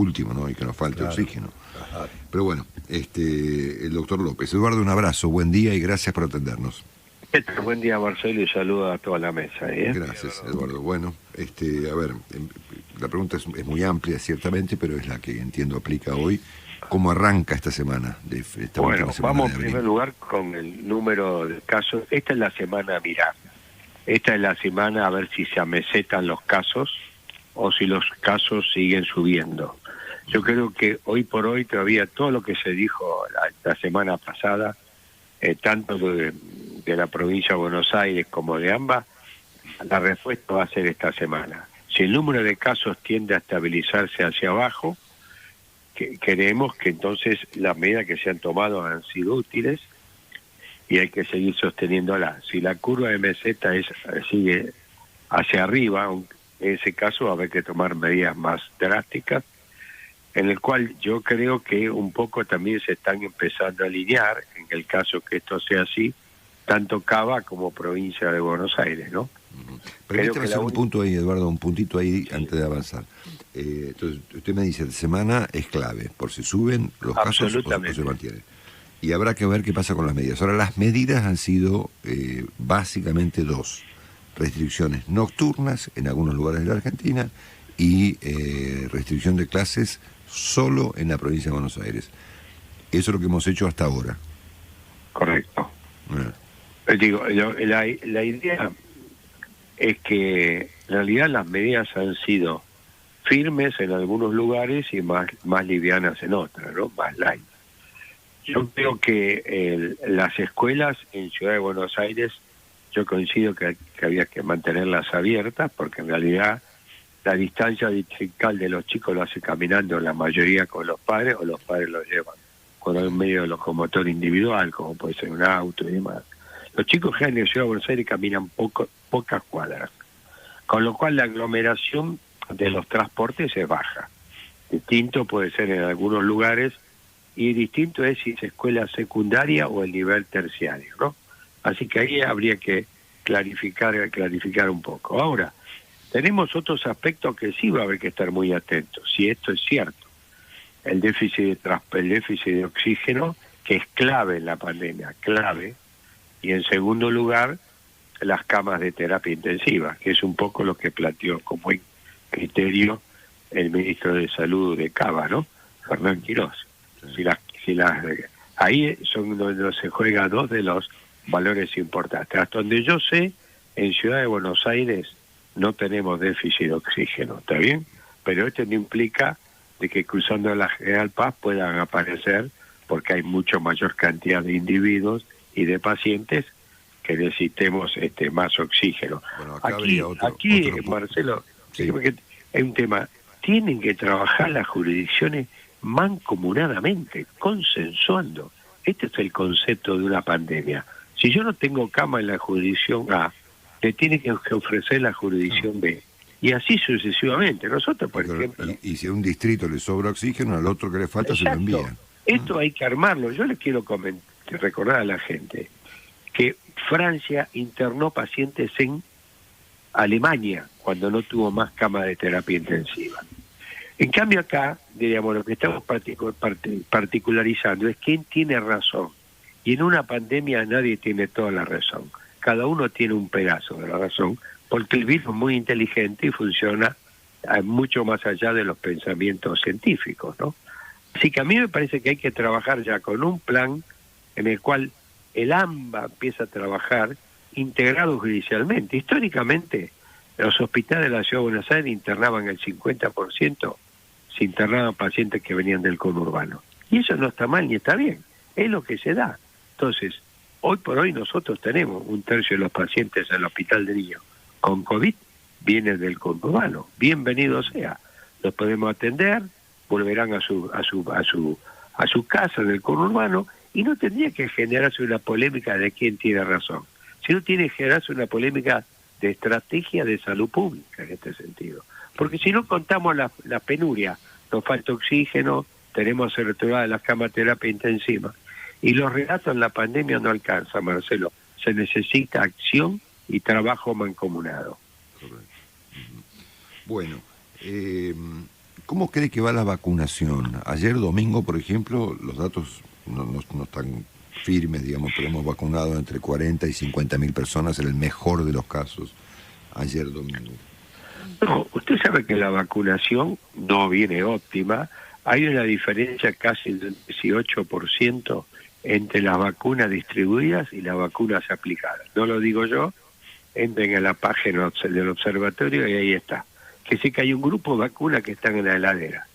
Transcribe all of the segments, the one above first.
último, ¿no? Y que nos falte Claro. oxígeno. Ajá. Pero bueno, el doctor López. Eduardo, un abrazo, buen día y gracias por atendernos. Buen día, Marcelo, y saludo a toda la mesa. Gracias, Eduardo. Bueno, a ver, la pregunta es muy amplia, ciertamente, pero es la que entiendo aplica hoy. ¿Cómo arranca esta semana? Bueno, última semana vamos de en abril? primer lugar con el número de casos. Esta es la semana a mirar. Esta es la semana a ver si se amesetan los casos o si los casos siguen subiendo. Yo creo que hoy por hoy todavía todo lo que se dijo la semana pasada, tanto de la provincia de Buenos Aires como de ambas, la respuesta va a ser esta semana. Si el número de casos tiende a estabilizarse hacia abajo, creemos que entonces las medidas que se han tomado han sido útiles y hay que seguir sosteniéndola. Si la curva de meseta sigue hacia arriba, en ese caso va a haber que tomar medidas más drásticas, en el cual yo creo que un poco también se están empezando a alinear, en el caso que esto sea así, tanto Cava como provincia de Buenos Aires, ¿no? Permítame hacer un punto ahí, Eduardo, un puntito ahí antes de avanzar. Entonces, usted me dice, la semana es clave, por si suben los casos o se mantienen. Y habrá que ver qué pasa con las medidas. Ahora, las medidas han sido básicamente dos. Restricciones nocturnas en algunos lugares de la Argentina y restricción de clases solo en la provincia de Buenos Aires. Eso es lo que hemos hecho hasta ahora. Correcto. Digo, la idea es que en realidad las medidas han sido firmes en algunos lugares y más livianas en otras, ¿no? Más light. Yo creo que las escuelas en Ciudad de Buenos Aires, yo coincido que había que mantenerlas abiertas, porque en realidad la distancia distrital de los chicos lo hace caminando la mayoría con los padres, o los padres los llevan con un medio de locomotor individual, como puede ser un auto y demás. Los chicos que en Ciudad de Buenos Aires caminan pocas cuadras, con lo cual la aglomeración de los transportes es baja. Distinto puede ser en algunos lugares, y distinto es si es escuela secundaria o el nivel terciario, ¿no? Así que ahí habría que clarificar un poco. Ahora, tenemos otros aspectos que sí va a haber que estar muy atentos, si esto es cierto. El déficit de oxígeno, que es clave en la pandemia, clave. Y en segundo lugar, las camas de terapia intensiva, que es un poco lo que planteó como criterio el ministro de Salud de Cava, ¿no? Fernán Quirós. Sí. Ahí son donde se juega dos de los valores importantes. Hasta donde yo sé, en Ciudad de Buenos Aires no tenemos déficit de oxígeno, ¿está bien? Pero esto no implica de que cruzando la General Paz puedan aparecer, porque hay mucho mayor cantidad de individuos y de pacientes que necesitemos más oxígeno. Bueno, aquí Marcelo, sí. Hay un tema, tienen que trabajar las jurisdicciones mancomunadamente, consensuando. Este es el concepto de una pandemia. Si yo no tengo cama en la jurisdicción A, le tiene que ofrecer la jurisdicción B. Y así sucesivamente. Nosotros, por ejemplo... Y si a un distrito le sobra oxígeno, al otro que le falta se lo envían. Esto hay que armarlo. Yo les quiero recordar a la gente que Francia internó pacientes en Alemania cuando no tuvo más cama de terapia intensiva. En cambio acá, diríamos, lo que estamos particularizando es quién tiene razón. Y en una pandemia nadie tiene toda la razón. Cada uno tiene un pedazo de la razón, porque el virus es muy inteligente y funciona mucho más allá de los pensamientos científicos, ¿no? Así que a mí me parece que hay que trabajar ya con un plan en el cual el AMBA empieza a trabajar integrado judicialmente. Históricamente, los hospitales de la Ciudad de Buenos Aires internaban el 50%, se internaban pacientes que venían del conurbano. Y eso no está mal ni está bien, es lo que se da. Entonces, hoy por hoy nosotros tenemos un tercio de los pacientes en el hospital de niños con COVID vienen del conurbano. Bienvenido sea, los podemos atender, volverán a su casa del conurbano y no tendría que generarse una polémica de quién tiene razón, sino tiene que generarse una polémica de estrategia de salud pública en este sentido. Porque si no contamos la penuria, nos falta oxígeno, tenemos saturadas las camas de terapia intensiva, y los relatos en la pandemia no alcanzan, Marcelo. Se necesita acción y trabajo mancomunado. Correcto. Bueno, ¿Cómo cree que va la vacunación? Ayer domingo, por ejemplo, los datos no están firmes, digamos, pero hemos vacunado entre 40 y 50 mil personas en el mejor de los casos ayer domingo. No, usted sabe que la vacunación no viene óptima. Hay una diferencia casi del 18% entre las vacunas distribuidas y las vacunas aplicadas. No lo digo yo, entren a la página del observatorio y ahí está. Que sí que hay un grupo de vacunas que están en la heladera.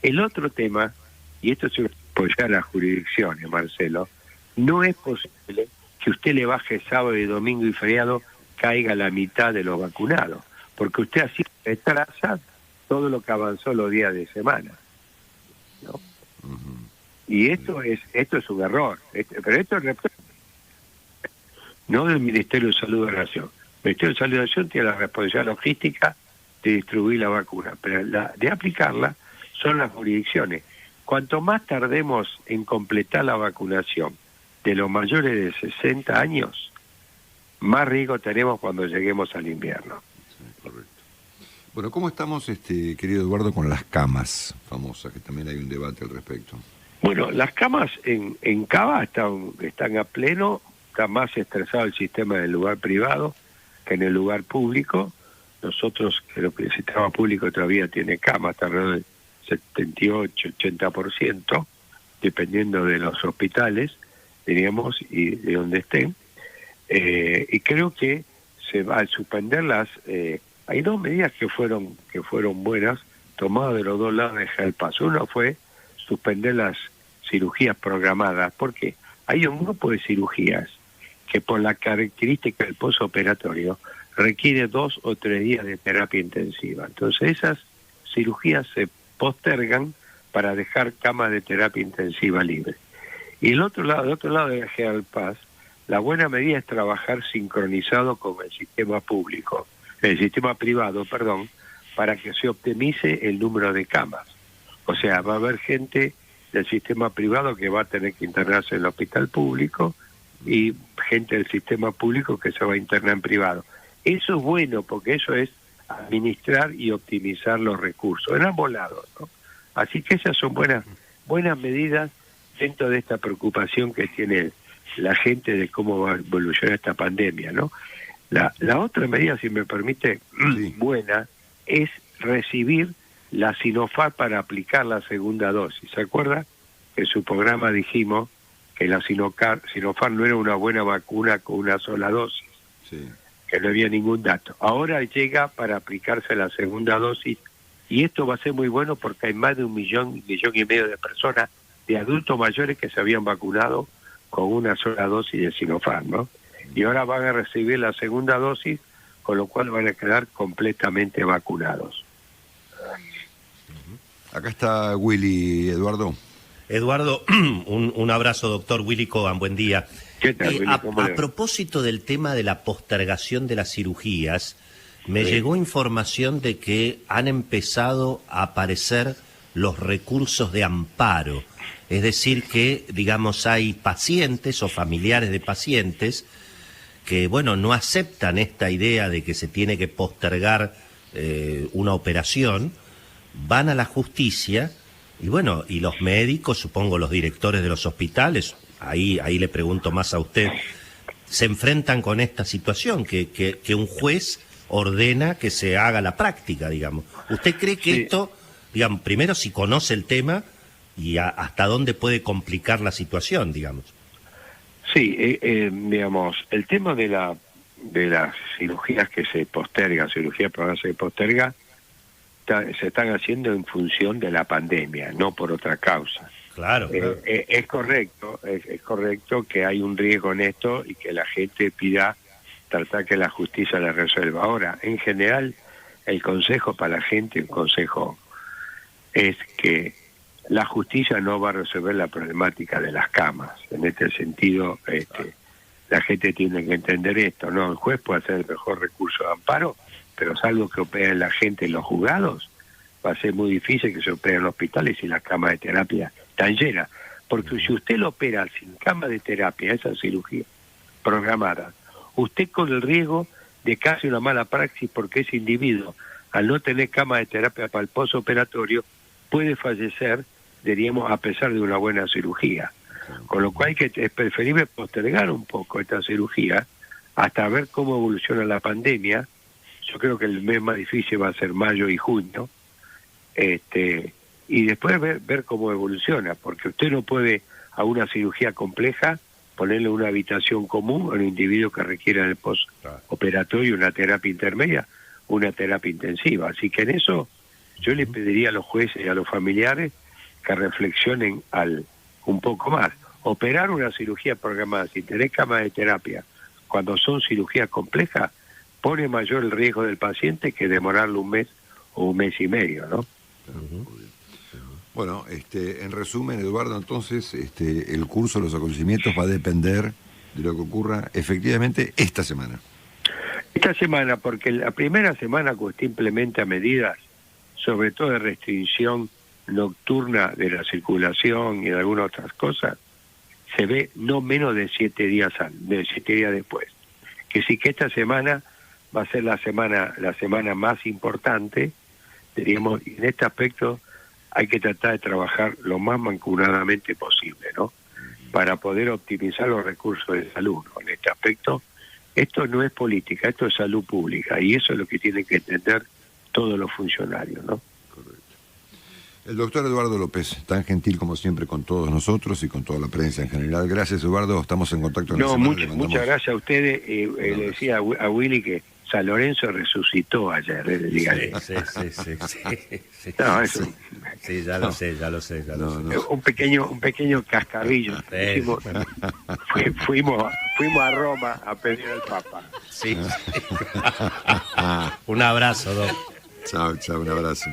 El otro tema, y esto se apoya a las jurisdicciones, Marcelo, no es posible que usted le baje sábado y domingo y feriado, caiga la mitad de los vacunados, porque usted así retrasa todo lo que avanzó los días de semana, ¿no? Uh-huh. Y esto es un error, pero esto es no del Ministerio de Salud de la Nación. El Ministerio de Salud de la Nación tiene la responsabilidad logística de distribuir la vacuna, pero de aplicarla son las jurisdicciones. Cuanto más tardemos en completar la vacunación de los mayores de 60 años, más riesgo tenemos cuando lleguemos al invierno. Sí, correcto. Bueno, ¿cómo estamos, querido Eduardo, con las camas famosas? Que también hay un debate al respecto. Bueno, las camas en Cava están a pleno, está más estresado el sistema en el lugar privado que en el lugar público. Nosotros, creo que el sistema público todavía tiene camas, está alrededor del 78, 80%, dependiendo de los hospitales, diríamos, y de donde estén. Y creo que se va a suspender hay dos medidas que fueron buenas, tomadas de los dos lados de dejar el paso. Uno fue suspender las cirugías programadas, porque hay un grupo de cirugías que por la característica del postoperatorio requiere 2 o 3 días de terapia intensiva. Entonces esas cirugías se postergan para dejar camas de terapia intensiva libre. Y del otro lado de General Paz, la buena medida es trabajar sincronizado con el sistema privado, para que se optimice el número de camas. O sea, va a haber gente del sistema privado que va a tener que internarse en el hospital público y gente del sistema público que se va a internar en privado. Eso es bueno porque eso es administrar y optimizar los recursos en ambos lados, ¿no? Así que esas son buenas medidas dentro de esta preocupación que tiene la gente de cómo va a evolucionar esta pandemia, ¿no? La otra medida, si me permite, sí, buena, es recibir la Sinopharm para aplicar la segunda dosis. ¿Se acuerda? Que en su programa dijimos que la Sinopharm no era una buena vacuna con una sola dosis, sí, que no había ningún dato. Ahora llega para aplicarse la segunda dosis y esto va a ser muy bueno porque hay más de 1 millón y medio de personas, de adultos mayores que se habían vacunado con una sola dosis de Sinopharm, ¿no? Y ahora van a recibir la segunda dosis, con lo cual van a quedar completamente vacunados. Acá está Willy, Eduardo. Eduardo, un abrazo, doctor Willy Coban, buen día. ¿Qué tal, Willy? A propósito del tema de la postergación de las cirugías, me llegó información de que han empezado a aparecer los recursos de amparo. Es decir que, digamos, hay pacientes o familiares de pacientes que, bueno, no aceptan esta idea de que se tiene que postergar una operación, van a la justicia y, bueno, y los médicos, supongo los directores de los hospitales, ahí le pregunto más a usted, se enfrentan con esta situación, que un juez ordena que se haga la práctica, digamos. ¿Usted cree que esto, digamos, primero si conoce el tema y hasta dónde puede complicar la situación, digamos? Sí, digamos, el tema de las cirugías que se postergan, cirugía programadas se posterga, se están haciendo en función de la pandemia, no por otra causa. Claro. Es correcto que hay un riesgo en esto y que la gente pida tratar que la justicia la resuelva. Ahora, en general, el consejo para la gente, es que la justicia no va a resolver la problemática de las camas. En este sentido, la gente tiene que entender esto, ¿no? El juez puede hacer el mejor recurso de amparo, pero es algo que opera la gente en los juzgados. Va a ser muy difícil que se opere en hospitales y las camas de terapia están llenas. Porque si usted lo opera sin cama de terapia, esa cirugía programada, usted con el riesgo de casi una mala praxis porque ese individuo, al no tener cama de terapia para el postoperatorio, puede fallecer, diríamos, a pesar de una buena cirugía. Con lo cual es preferible postergar un poco esta cirugía hasta ver cómo evoluciona la pandemia. Yo creo que el mes más difícil va a ser mayo y junio, y después ver cómo evoluciona, porque usted no puede a una cirugía compleja ponerle una habitación común a un individuo que requiera en el postoperatorio una terapia intermedia, una terapia intensiva. Así que en eso yo le pediría a los jueces y a los familiares que reflexionen un poco más. Operar una cirugía programada sin tener cama de terapia, cuando son cirugías complejas, pone mayor el riesgo del paciente que demorarlo un mes o un mes y medio, ¿no? Bueno, en resumen, Eduardo, entonces el curso de los acontecimientos va a depender de lo que ocurra efectivamente esta semana. Esta semana, porque la primera semana que usted implementa medidas, sobre todo de restricción nocturna de la circulación y de algunas otras cosas, se ve no menos de 7 días después. Que sí que esta semana va a ser la semana más importante, diríamos, y en este aspecto hay que tratar de trabajar lo más mancomunadamente posible, ¿no? Para poder optimizar los recursos de salud, ¿no? En este aspecto, esto no es política, esto es salud pública, y eso es lo que tienen que entender todos los funcionarios, ¿no? Correcto. El doctor Eduardo López, tan gentil como siempre con todos nosotros y con toda la prensa en general. Gracias, Eduardo, estamos en contacto. Muchas gracias a ustedes. Le decía a Willy que San Lorenzo resucitó ayer, Sí. No, eso, sí, ya lo sé. Un pequeño cascarrillo. Fuimos a Roma a pedir al Papa. Sí. Un abrazo, Doc. Chao, un abrazo.